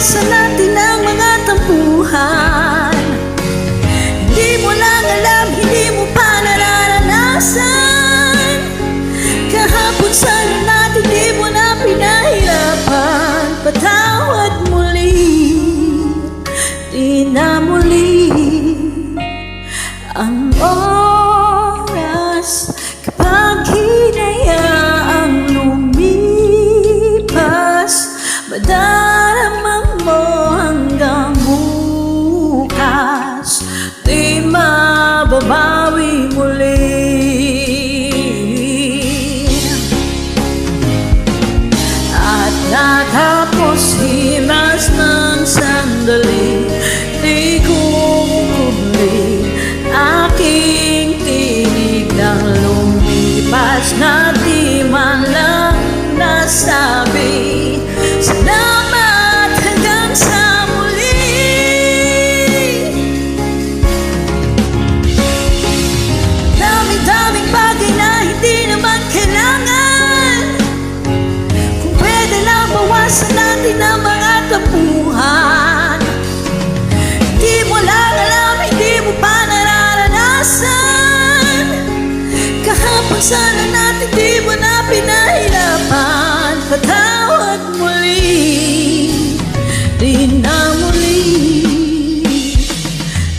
mabawasan natin ang mga tampuhan. Hindi mo lang alam, hindi mo pa nararanasan. Kahapon sana natin, di mo na pinahirapan. Patawad muli, di na muli ang oras. Kapag hinayaang lumipas, madarama mo hanggang bukas. Di mababawi muli. At natapos himas ng sandali, di kukubli aking tinig nang lumipas na di man lang nasabi. Salamat hanggang sa muli. Daming bagay na hindi naman kailangan. Kung pwede lang bawasan natin ang mga tapuhan. Hindi mo lang alam, hindi mo pa nararanasan. Kahapon sana natin, di mo na pinahirapan. Patawad muli, di na muli.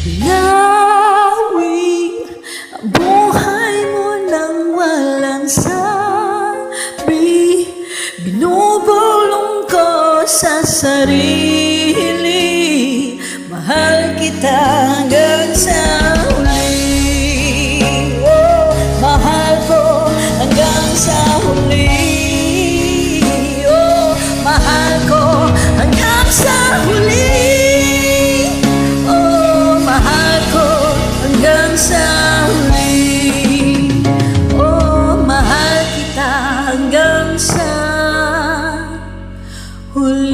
Binawi ang buhay mo nang walang sabi. Binubulong ko sa sarili, mahal kita hanggang sa huli. Oh, mahal ko hanggang sa huli. Oh, mahal ko hanggang sa huli. Oh, mahal ko hanggang sa huli. Oh, mahal kita hanggang sa huli.